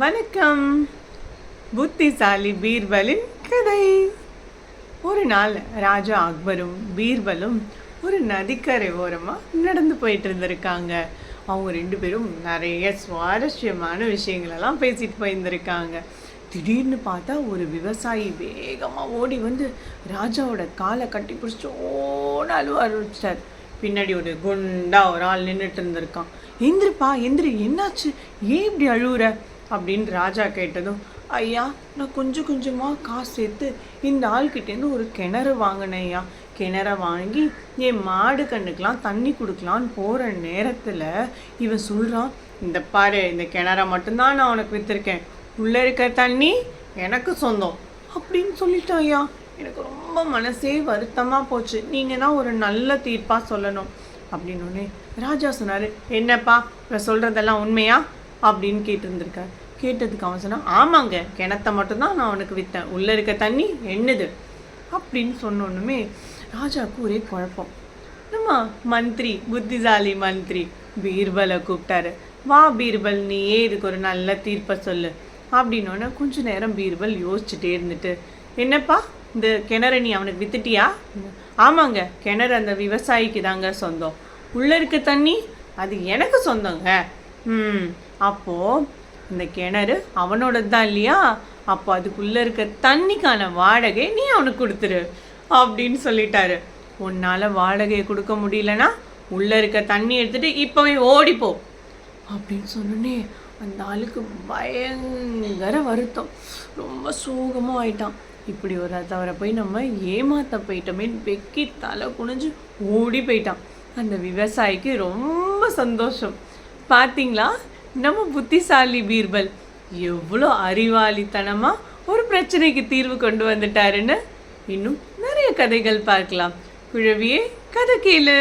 வணக்கம். புத்திசாலி பீர்பலின் கதை. ஒரு நாள் ராஜா அக்பரும் பீர்பலும் ஒரு நதிக்கரை ஓரமாக நடந்து போயிட்டு இருந்திருக்காங்க. அவங்க ரெண்டு பேரும் நிறைய சுவாரஸ்யமான விஷயங்களெல்லாம் பேசிட்டு போயிருந்திருக்காங்க. திடீர்னு பார்த்தா ஒரு விவசாயி வேகமாக ஓடி வந்து ராஜாவோட காலை கட்டி பிடிச்சி ஓட அழுவ ஆரம்பிச்சிட்டார். பின்னாடி ஒரு குண்டா ஒரு ஆள் நின்றுட்டு இருந்திருக்கான். எந்திரிப்பா எந்திரி, என்னாச்சு, ஏன் இப்படி அழுவுற அப்படின்னு ராஜா கேட்டதும், ஐயா நான் கொஞ்சம் கொஞ்சமாக காசு சேர்த்து இந்த ஆள்கிட்டேருந்து ஒரு கிணறு வாங்கினேன் ஐயா. கிணற வாங்கி என் மாடு கண்ணுக்கெலாம் தண்ணி கொடுக்கலான்னு போகிற நேரத்தில் இவன் சொல்கிறான், இந்த பாரு இந்த கிணற மட்டும்தான் நான் உனக்கு விற்றுருக்கேன், உள்ளே இருக்க தண்ணி எனக்கு சொந்தம் அப்படின்னு சொல்லிட்டான் ஐயா. எனக்கு ரொம்ப மனசே வருத்தமாக போச்சு, நீங்கள் தான் ஒரு நல்ல தீர்ப்பாக சொல்லணும் அப்படின்னோடனே ராஜா சொன்னார், என்னப்பா இப்போ சொல்கிறதெல்லாம் உண்மையா அப்படின்னு கேட்டிருந்துருக்கார். கேட்டதுக்கு அவன் சொன்னான், ஆமாங்க கிணத்த மட்டும்தான் நான் உனக்கு விற்றேன், உள்ளே இருக்க தண்ணி என்னது அப்படின்னு சொன்னோன்னுமே ராஜாவுக்கு ஒரே குழப்பம். நம்ம மந்திரி, புத்திசாலி மந்திரி பீர்பலை கூப்பிட்டாரு. வா பீர்பல், நீயே இதுக்கு ஒரு நல்ல தீர்ப்பை சொல்லு அப்படின்னோடனே கொஞ்ச நேரம் பீர்பல் யோசிச்சுட்டே இருந்துட்டு, என்னப்பா இந்த கிணறு நீ அவனுக்கு வித்துட்டியா? ஆமாங்க, கிணறு அந்த விவசாயிக்கு தாங்க சொந்தம், உள்ளே இருக்க தண்ணி அது எனக்கு சொந்தங்க. அப்போது இந்த கிணறு அவனோடது தான் இல்லையா, அப்போ அதுக்குள்ளே இருக்க தண்ணிக்கான வாடகை நீ அவனுக்கு கொடுத்துரு அப்படின்னு சொல்லிட்டாரு. உன்னால் வாடகையை கொடுக்க முடியலன்னா உள்ளே இருக்க தண்ணி எடுத்துகிட்டு இப்போவே ஓடிப்போ அப்படின்னு சொன்னோன்னே அந்த ஆளுக்கு பயங்கர வருத்தம், ரொம்ப சோகமாக ஆயிட்டான். இப்படி ஒரு தவறை போய் நம்ம ஏமாற்ற போயிட்டோமே வெக்கி தலை குனிஞ்சு ஓடி போயிட்டான். அந்த விவசாயிக்கு ரொம்ப சந்தோஷம். பார்த்தீங்களா நம்ம புத்திசாலி பீர்பல் எவ்வளோ அறிவாளித்தனமாக ஒரு பிரச்சனைக்கு தீர்வு கொண்டு வந்துட்டாருன்னு. இன்னும் நிறைய கதைகள் பார்க்கலாம். குழவியே கதை கேளு.